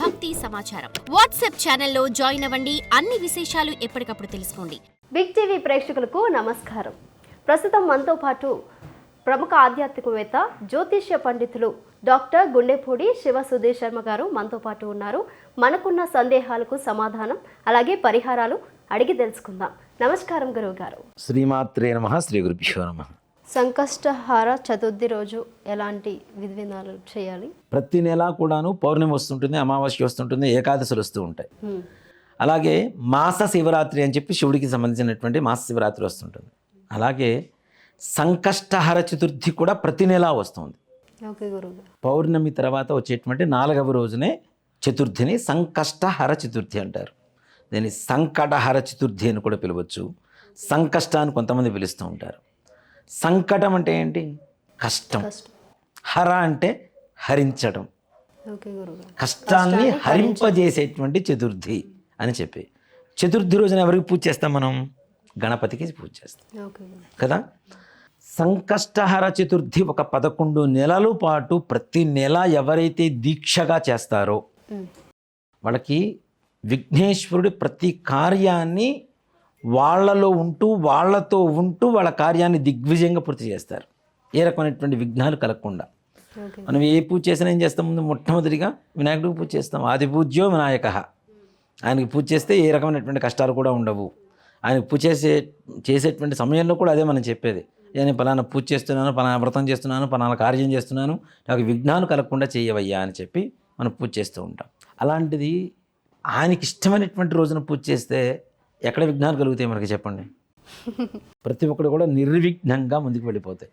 భక్తి సమాచారం వాట్సాప్ ఛానల్లో జాయిన్ అవ్వండి. అన్ని విశేషాలు ఎప్పటికప్పుడు తెలుసుకోండి. బిగ్ టీవీ ప్రేక్షకులకు నమస్కారం. ప్రస్తుతం మనతో పాటు ప్రముఖ ఆధ్యాత్మికవేత్త జ్యోతిష్య పండితులు డాక్టర్ గుండెపూడి శివ సుధీర్ శర్మ గారు మనతో పాటు ఉన్నారు. మనకున్న సందేహాలకు సమాధానం అలాగే పరిహారాలు అడిగి తెలుసుకుందాం. నమస్కారం గురువు గారు. శ్రీమాత్రే నమః. శ్రీ గురుభ్యో నమః. సంకష్టహార చతుర్థి రోజు ఎలాంటి విధి విధానాలు చేయాలి? ప్రతి నెల కూడాను పౌర్ణమి వస్తుంటుంది, అమావాస్య వస్తుంటుంది, ఏకాదశులు వస్తూ ఉంటాయి. అలాగే మాస శివరాత్రి అని చెప్పి శివుడికి సంబంధించినటువంటి మాస శివరాత్రి వస్తుంటుంది. అలాగే సంకష్టహర చతుర్థి కూడా ప్రతి నెల వస్తుంది. ఓకే గురువు. పౌర్ణమి తర్వాత వచ్చేటువంటి 4వ రోజునే చతుర్థిని సంకష్టహర చతుర్థి అంటారు. దీన్ని సంకటహర చతుర్థి అని కూడా పిలవచ్చు. సంకష్టాన్ని కొంతమంది పిలుస్తూ ఉంటారు. సంకటం అంటే ఏంటి? కష్టం. హర అంటే హరించడం, కష్టాన్ని హరింపజేసేటువంటి చతుర్థి అని చెప్పి. చతుర్థి రోజున ఎవరికి పూజ చేస్తాం? మనం గణపతికి పూజ చేస్తాం కదా. సంకష్టహర చతుర్థి ఒక 11 నెలల పాటు ప్రతి నెల ఎవరైతే దీక్షగా చేస్తారో వాళ్ళకి విఘ్నేశ్వరుడి ప్రతి కార్యాన్ని వాళ్ళలో ఉంటూ వాళ్ళతో ఉంటూ వాళ్ళ కార్యాన్ని దిగ్విజయంగా పూర్తి చేస్తారు. ఏ రకమైనటువంటి విఘ్నాలు కలగకుండా. మనం ఏ పూజ చేసినా ఏం చేస్తాం? ముందు మొట్టమొదటిగా వినాయకుడికి పూజ చేస్తాం. ఆది పూజ్యో వినాయకః. ఆయనకి పూజ చేస్తే ఏ రకమైనటువంటి కష్టాలు కూడా ఉండవు. ఆయనకు పూజ చేసేటువంటి సమయంలో కూడా అదే మనం చెప్పేది. నేను పలానా పూజ చేస్తున్నాను, పలానా వ్రతం చేస్తున్నాను, పలానా కార్యం చేస్తున్నాను, నాకు విఘ్నాలు కలగకుండా చేయవయ్యా అని చెప్పి మనం పూజ చేస్తూ ఉంటాం. అలాంటిది ఆయనకి ఇష్టమైనటువంటి రోజున పూజ చేస్తే ఎక్కడ విఘ్నాలు కలుగుతాయి మనకి చెప్పండి? ప్రతి ఒక్కరు కూడా నిర్విఘ్నంగా ముందుకు వెళ్ళిపోతాయి.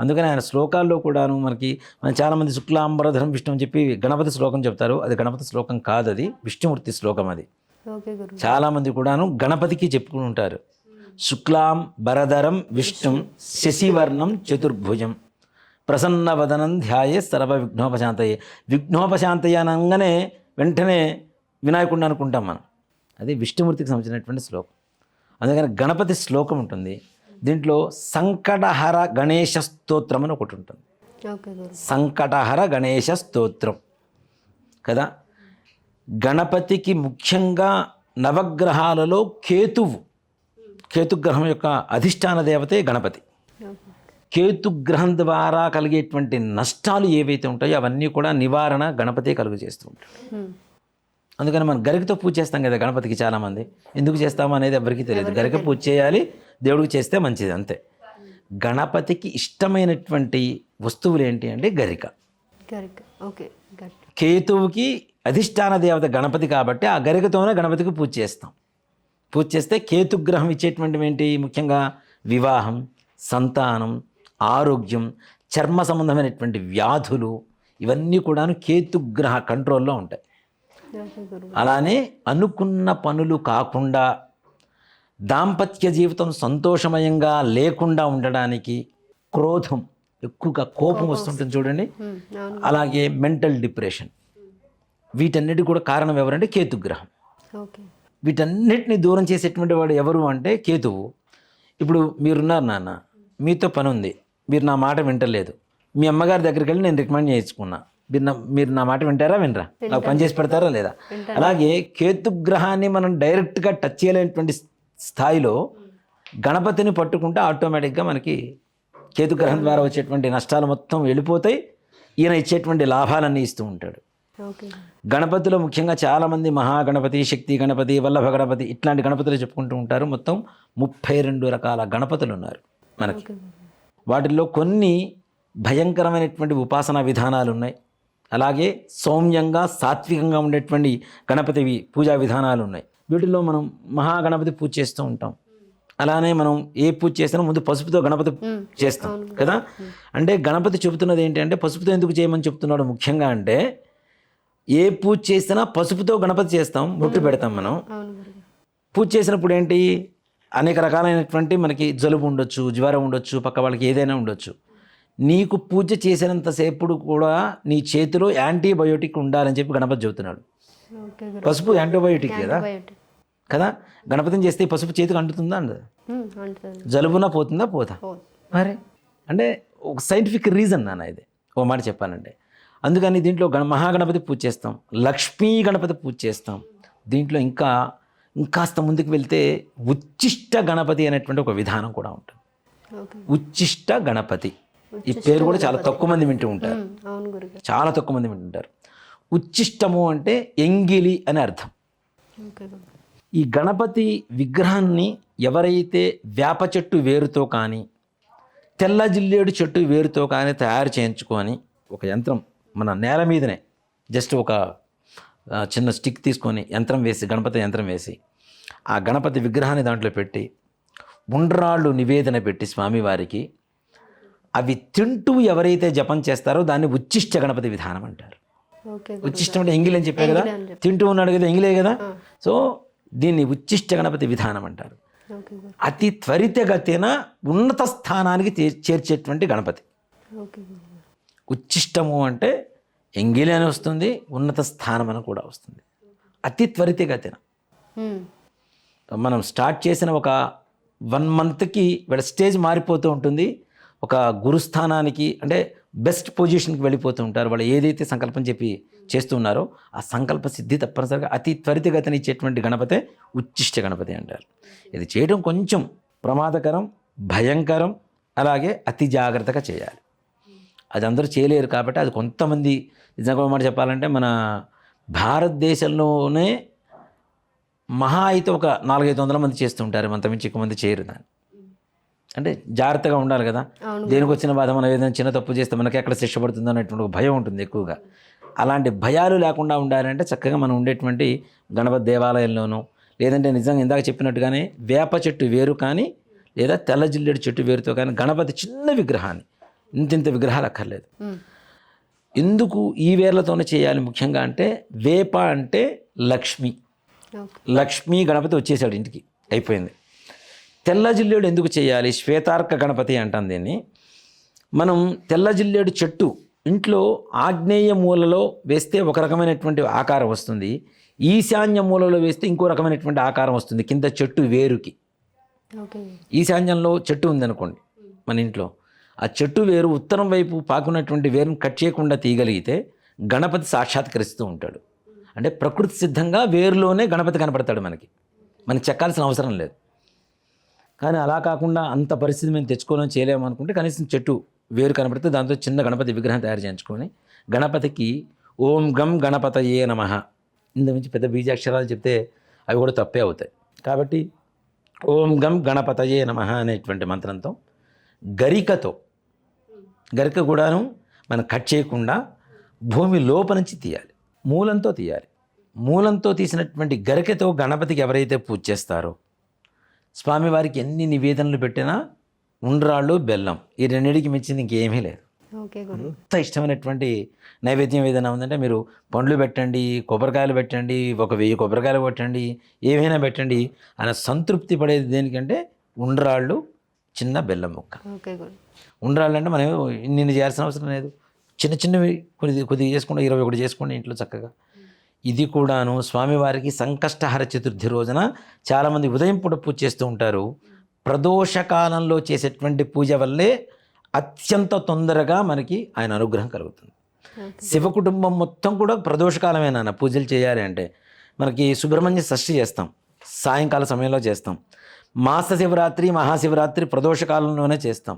అందుకని ఆయన శ్లోకాల్లో కూడాను మనం చాలామంది శుక్లాంబరధరం విష్ణు అని చెప్పి గణపతి శ్లోకం చెప్తారు. అది గణపతి శ్లోకం కాదు, అది విష్ణుమూర్తి శ్లోకం. అది చాలామంది కూడాను గణపతికి చెప్పుకుని ఉంటారు. శుక్లాం బరధరం విష్ణుం శశివర్ణం చతుర్భుజం ప్రసన్నవదనం ధ్యాయే సర్వ విఘ్నోపశాంతయే. విఘ్నోపశాంతయ అనగానే వెంటనే వినాయకుడిని అనుకుంటాం మనం. అది విష్ణుమూర్తికి సంబంధించినటువంటి శ్లోకం. అందుకని గణపతి శ్లోకం ఉంటుంది. దీంట్లో సంకటహర గణేశ స్తోత్రం అని ఒకటి ఉంటుంది. సంకటహర గణేశ స్తోత్రం కదా. గణపతికి ముఖ్యంగా నవగ్రహాలలో కేతుగ్రహం యొక్క అధిష్టాన దేవతే గణపతి. కేతుగ్రహం ద్వారా కలిగేటువంటి నష్టాలు ఏవైతే ఉంటాయో అవన్నీ కూడా నివారణ గణపతి కలుగు చేస్తూ ఉంటాడు. అందుకని మనం గరికతో పూజ చేస్తాం కదా గణపతికి. చాలామంది ఎందుకు చేస్తాము అనేది ఎవరికీ తెలియదు. గరిక పూజ చేయాలి, దేవుడికి చేస్తే మంచిది, అంతే. గణపతికి ఇష్టమైనటువంటి వస్తువులు ఏంటి అంటే గరిక. కేతువుకి అధిష్టాన దేవత గణపతి కాబట్టి ఆ గరికతోనే గణపతికి పూజ చేస్తాం. పూజ చేస్తే కేతుగ్రహం ఇచ్చేటువంటివి ఏంటి? ముఖ్యంగా వివాహం, సంతానం, ఆరోగ్యం, చర్మ సంబంధమైనటువంటి వ్యాధులు, ఇవన్నీ కూడాను కేతుగ్రహ కంట్రోల్లో ఉంటాయి. అలానే అనుకున్న పనులు కాకుండా దాంపత్య జీవితం సంతోషమయంగా లేకుండా ఉండడానికి క్రోధం, ఎక్కువగా కోపం వస్తుంటుంది చూడండి, అలాగే మెంటల్ డిప్రెషన్, వీటన్నిటి కూడా కారణం ఎవరంటే కేతుగ్రహం. వీటన్నిటిని దూరం చేసేటువంటి వాడు ఎవరు అంటే కేతువు. ఇప్పుడు మీరున్నారు నాన్న, మీతో పని ఉంది, మీరు నా మాట వింటలేదు, మీ అమ్మగారి దగ్గరికి వెళ్ళి నేను రికమెండ్ చేయించుకున్నా, మీరు నా మాట వింటారా వినరా, నాకు పని చేసి పెడతారా లేదా? అలాగే కేతుగ్రహాన్ని మనం డైరెక్ట్గా టచ్ చేయలేనటువంటి స్థాయిలో గణపతిని పట్టుకుంటే ఆటోమేటిక్గా మనకి కేతుగ్రహం ద్వారా వచ్చేటువంటి నష్టాలు మొత్తం వెళ్ళిపోతాయి. ఈయన ఇచ్చేటువంటి లాభాలన్నీ ఇస్తూ ఉంటాడు. గణపతిలో ముఖ్యంగా చాలామంది మహాగణపతి, శక్తి గణపతి, వల్లభ గణపతి ఇట్లాంటి గణపతులు చెప్పుకుంటూ ఉంటారు. మొత్తం 32 రకాల గణపతులు ఉన్నారు మనకి. వాటిల్లో కొన్ని భయంకరమైనటువంటి ఉపాసనా విధానాలు ఉన్నాయి. అలాగే సౌమ్యంగా సాత్వికంగా ఉండేటువంటి గణపతి పూజా విధానాలు ఉన్నాయి. వీటిల్లో మనం మహాగణపతి పూజ చేస్తూ ఉంటాం. అలానే మనం ఏ పూజ చేసినా ముందు పసుపుతో గణపతి చేస్తాం కదా. అంటే గణపతి చెబుతున్నది ఏంటి అంటే పసుపుతో ఎందుకు చేయమని చెప్తున్నాడు ముఖ్యంగా అంటే, ఏ పూజ చేసినా పసుపుతో గణపతి చేస్తాం, బొట్టు పెడతాం మనం. పూజ చేసినప్పుడు ఏంటి, అనేక రకాలైనటువంటి మనకి జలుబు ఉండొచ్చు, జ్వరం ఉండొచ్చు, పక్క వాళ్ళకి ఏదైనా ఉండొచ్చు. నీకు పూజ చేసినంతసేపుడు కూడా నీ చేతిలో యాంటీబయోటిక్ ఉండాలని చెప్పి గణపతి చెబుతున్నాడు. పసుపు యాంటీబయోటిక్ కదా. గణపతిని చేస్తే పసుపు చేతికి అంటుతుందా? అండి జలుబున పోతుందా? పోదా మరి. అంటే ఒక సైంటిఫిక్ రీజన్ నాన్న ఇది, ఓ మాట చెప్పానంటే. అందుకని దీంట్లో మహాగణపతి పూజ చేస్తాం, లక్ష్మీ గణపతి పూజ చేస్తాం. దీంట్లో ఇంకాస్త ముందుకు వెళ్తే ఉచ్చిష్ట గణపతి అనేటువంటి ఒక విధానం కూడా ఉంటుంది. ఓకే. ఉచ్చిష్ట గణపతి ఈ పేరు కూడా చాలా తక్కువ మంది వింటూ ఉంటారు, అవును గురుగారు. చాలా తక్కువ మంది వింటుంటారు. ఉచ్చిష్టము అంటే ఎంగిలి అని అర్థం. ఓకే గురుగారు. ఈ గణపతి విగ్రహాన్ని ఎవరైతే వేప చెట్టు వేరుతో కానీ తెల్ల జిల్లేడు చెట్టు వేరుతో కానీ తయారు చేయించుకొని ఒక యంత్రం మన నేల మీదనే జస్ట్ ఒక చిన్న స్టిక్ తీసుకొని యంత్రం వేసి, గణపతి యంత్రం వేసి ఆ గణపతి విగ్రహాన్ని దాంట్లో పెట్టి ఉండ్రాళ్ళు నివేదన పెట్టి స్వామివారికి అవి తింటూ ఎవరైతే జపం చేస్తారో దాన్ని ఉచ్చిష్ట గణపతి విధానం అంటారు. ఓకే. ఉచ్చిష్టం అంటే ఎంగిలి అని చెప్పారు కదా, తింటూ ఉన్నాడు కదా ఎంగిలే కదా, సో దీన్ని ఉచ్చిష్ట గణపతి విధానం అంటారు. ఓకే గురు. అతి త్వరితగతిన ఉన్నత స్థానానికి చేర్చేటువంటి గణపతి. ఓకే గురుగారు. ఉచ్చిష్టము అంటే ఎంగిలి అని వస్తుంది, ఉన్నత స్థానం అని కూడా వస్తుంది. అతి త్వరితగతిన మనం స్టార్ట్ చేసిన ఒక 1 మంత్కి వీళ్ళ స్టేజ్ మారిపోతూ ఉంటుంది. ఒక గురుస్థానానికి అంటే బెస్ట్ పొజిషన్కి వెళ్ళిపోతూ ఉంటారు. వాళ్ళు ఏదైతే సంకల్పం చెప్పి చేస్తున్నారో ఆ సంకల్ప సిద్ధి తప్పనిసరిగా అతి త్వరితగతిన ఇచ్చేటువంటి గణపతే ఉచ్చిష్ట గణపతి అంటారు. ఇది చేయడం కొంచెం ప్రమాదకరం, భయంకరం, అలాగే అతి జాగ్రత్తగా చేయాలి. అది అందరూ చేయలేరు కాబట్టి అది కొంతమంది, నిజంగా మాట చెప్పాలంటే మన భారతదేశంలోనే మహా అయితే ఒక 400-500 మంది చేస్తుంటారు, అంతమించి ఎక్కువ మంది చేయరు దాన్ని. అంటే జాగ్రత్తగా ఉండాలి కదా, దేనికి వచ్చిన బాధ, మనం ఏదైనా చిన్న తప్పు చేస్తే మనకి ఎక్కడ శిక్ష పడుతుందో అనేటువంటి ఒక భయం ఉంటుంది ఎక్కువగా. అలాంటి భయాలు లేకుండా ఉండాలంటే చక్కగా మనం ఉండేటువంటి గణపతి దేవాలయంలోనూ, లేదంటే నిజంగా ఇందాక చెప్పినట్టుగానే వేప చెట్టు వేరు కానీ లేదా తెల్ల జిల్లేడు చెట్టు వేరుతో కానీ గణపతి చిన్న విగ్రహాన్ని, ఇంత విగ్రహాలు అక్కర్లేదు. ఎందుకు ఈ వేర్లతోనే చేయాలి ముఖ్యంగా అంటే, వేప అంటే లక్ష్మి, లక్ష్మీ గణపతి వచ్చేసాడు ఇంటికి, అయిపోయింది. తెల్ల జిల్లేడు ఎందుకు చేయాలి, శ్వేతార్క గణపతి అంటాం దీన్ని. మనం తెల్ల జిల్లేడు చెట్టు ఇంట్లో ఆగ్నేయ మూలలో వేస్తే ఒక రకమైనటువంటి ఆకారం వస్తుంది, ఈశాన్య మూలలో వేస్తే ఇంకో రకమైనటువంటి ఆకారం వస్తుంది కింద చెట్టు వేరుకి. ఈశాన్యంలో చెట్టు ఉందనుకోండి మన ఇంట్లో, ఆ చెట్టు వేరు ఉత్తరం వైపు పాకున్నటువంటి వేరును కట్ చేయకుండా తీయగలిగితే గణపతి సాక్షాత్కరిస్తూ ఉంటాడు. అంటే ప్రకృతి సిద్ధంగా వేరులోనే గణపతి కనపడతాడు మనకి, మనకి చెక్కాల్సిన అవసరం లేదు. కానీ అలా కాకుండా అంత పరిస్థితి మేము తెచ్చుకోవాలని చేయలేము అనుకుంటే కనీసం చెట్టు వేరు కనపడితే దాంతో చిన్న గణపతి విగ్రహం తయారు చేయించుకొని గణపతికి ఓం గం గణపతయే నమః, ఇందు నుంచి పెద్ద బీజాక్షరాలు చెప్తే అవి కూడా తప్పే అవుతాయి. కాబట్టి ఓం గం గణపతయే నమః అనేటువంటి మంత్రంతో గరికతో, గరిక కూడాను మనం కట్ చేయకుండా భూమి లోప నుంచి తీయాలి, మూలంతో తీయాలి. మూలంతో తీసినటువంటి గరికతో గణపతికి ఎవరైతే పూజ చేస్తారో స్వామివారికి ఎన్ని నివేదనలు పెట్టినా ఉండ్రాళ్ళు బెల్లం ఈ రెండింటికి మించింది ఇంకేమీ లేదు. అంత ఇష్టమైనటువంటి నైవేద్యం ఏదైనా ఉందంటే మీరు పండ్లు పెట్టండి, కొబ్బరికాయలు పెట్టండి, ఒక 1000 కొబ్బరికాయలు పెట్టండి, ఏమైనా పెట్టండి, ఆయన సంతృప్తి పడేది దేనికంటే ఉండ్రాళ్ళు, చిన్న బెల్లం ముక్క. ఉండ్రాళ్ళు అంటే మనం నిన్ను చేయాల్సిన అవసరం లేదు, చిన్నవి కొద్దిగా చేసుకోండి, 21 చేసుకోండి ఇంట్లో చక్కగా. ఇది కూడాను స్వామివారికి సంకష్టహర చతుర్థి రోజున చాలామంది ఉదయం పూట పూజ చేస్తూ ఉంటారు. ప్రదోషకాలంలో చేసేటువంటి పూజ వల్లే అత్యంత తొందరగా మనకి ఆయన అనుగ్రహం కలుగుతుంది. శివ కుటుంబం మొత్తం కూడా ప్రదోషకాలమేనా పూజలు చేయాలి అంటే, మనకి సుబ్రహ్మణ్య షష్ఠి చేస్తాం, సాయంకాల సమయంలో చేస్తాం. మాస శివరాత్రి, మహాశివరాత్రి ప్రదోషకాలంలోనే చేస్తాం.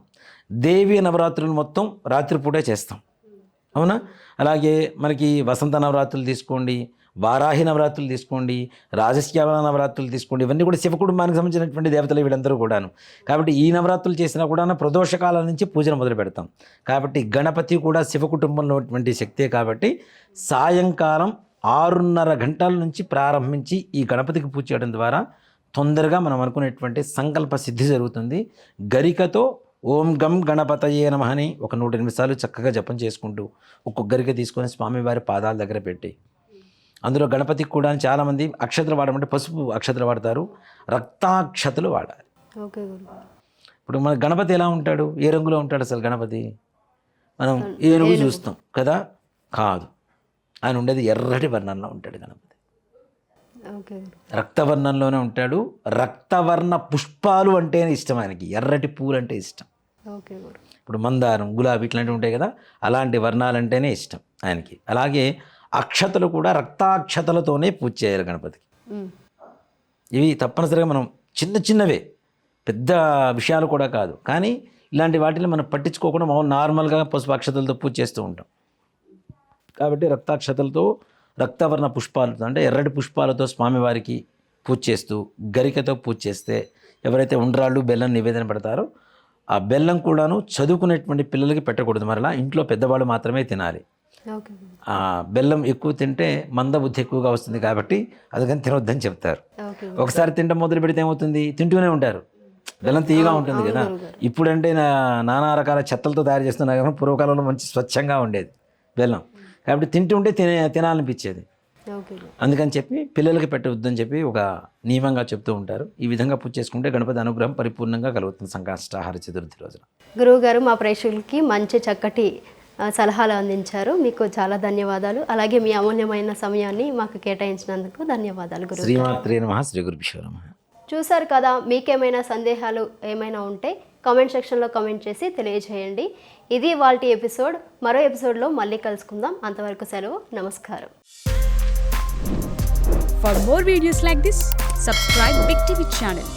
దేవి నవరాత్రులు మొత్తం రాత్రిపూటే చేస్తాం, అవునా? అలాగే మనకి వసంత నవరాత్రులు తీసుకోండి, వారాహి నవరాత్రులు తీసుకోండి, రాజశ్యామల నవరాత్రులు తీసుకోండి, ఇవన్నీ కూడా శివ కుటుంబానికి సంబంధించినటువంటి దేవతలు వీళ్ళందరూ కూడాను. కాబట్టి ఈ నవరాత్రులు చేసినా కూడా ప్రదోషకాలం నుంచి పూజను మొదలు పెడతాం. కాబట్టి గణపతి కూడా శివ కుటుంబంలో ఉన్నటువంటి శక్తే. కాబట్టి సాయంకాలం 6:30 గంటల నుంచి ప్రారంభించి ఈ గణపతికి పూజ చేయడం ద్వారా తొందరగా మనం అనుకునేటువంటి సంకల్ప సిద్ధి జరుగుతుంది. గరికతో ఓం గం గణపతయే నమః అని ఒక 108 సార్లు చక్కగా జపం చేసుకుంటూ ఒక్కొక్క గరిక తీసుకొని స్వామివారి పాదాల దగ్గర పెట్టి, అందులో గణపతికి కూడా చాలామంది అక్షతలు వాడమంటే పసుపు అక్షతలు వాడతారు, రక్తాక్షతలు వాడాలి. ఇప్పుడు మన గణపతి ఎలా ఉంటాడు, ఏ రంగులో ఉంటాడు అసలు గణపతి? మనం ఏనుగు చూస్తాం కదా, కాదు, ఆయన ఉండేది ఎర్రటి వర్ణంలో ఉంటాడు గణపతి. రక్తవర్ణంలోనే ఉంటాడు. రక్తవర్ణ పుష్పాలు అంటే ఇష్టం ఆయనకి, ఎర్రటి పూలు అంటే ఇష్టం. ఇప్పుడు మందారం, గులాబీ ఇట్లాంటివి ఉంటాయి కదా, అలాంటి వర్ణాలంటేనే ఇష్టం ఆయనకి. అలాగే అక్షతలు కూడా రక్తాక్షతలతోనే పూజ చేయాలి గణపతికి. ఇవి తప్పనిసరిగా మనం చిన్నవే, పెద్ద విషయాలు కూడా కాదు, కానీ ఇలాంటి వాటిని మనం పట్టించుకోకుండా మామూలు నార్మల్గా పసుపు అక్షతలతో పూజ చేస్తూ ఉంటాం. కాబట్టి రక్తాక్షతలతో, రక్తవర్ణ పుష్పాలతో అంటే ఎర్రటి పుష్పాలతో స్వామివారికి పూజ చేస్తూ, గరికతో పూజ చేస్తే ఎవరైతే ఉండ్రాళ్ళు బెల్లం నివేదన పెడతారో ఆ బెల్లం కూడాను చదువుకునేటువంటి పిల్లలకి పెట్టకూడదు, మరలా ఇంట్లో పెద్దవాళ్ళు మాత్రమే తినాలి. ఆ బెల్లం ఎక్కువ తింటే మందబుద్ధి ఎక్కువగా వస్తుంది కాబట్టి అందుకని తినొద్దని చెప్తారు. ఒకసారి తింటం మొదలు పెడితే ఏమవుతుంది, తింటూనే ఉంటారు. బెల్లం తీయగా ఉంటుంది కదా. ఇప్పుడంటే నానా రకాల చెత్తలతో తయారు చేస్తున్నారు కానీ పూర్వకాలంలో మంచి స్వచ్ఛంగా ఉండేది బెల్లం, కాబట్టి తింటుంటే తినాలనిపించేది. అందుకని చెప్పి పిల్లలకి పెట్టవద్దని చెప్పి ఒక నియమంగా చెప్తూ ఉంటారు. ఈ విధంగా పూజ చేసుకుంటే గణపతి అనుగ్రహం పరిపూర్ణంగా కలుగుతుంది సంకష్టాహార చతుర్థి రోజున. గురువు గారు మా ప్రేక్షకులకి మంచి చక్కటి సలహాలు అందించారు. మీకు చాలా ధన్యవాదాలు. అలాగే మీ అమూల్యమైన సమయాన్ని మాకు కేటాయించినందుకు ధన్యవాదాలు గురువు. శ్రీమాత్రే నమః. శ్రీ గురుభ్యో నమః. చూశారు కదా, మీకేమైనా సందేహాలు ఏమైనా ఉంటే కామెంట్ సెక్షన్లో కామెంట్ చేసి తెలియజేయండి. ఇది ఇవాల్టి ఎపిసోడ్. మరో ఎపిసోడ్లో మళ్ళీ కలుసుకుందాం. అంతవరకు సెలవు. నమస్కారం. For more videos like this, subscribe Big TV channel.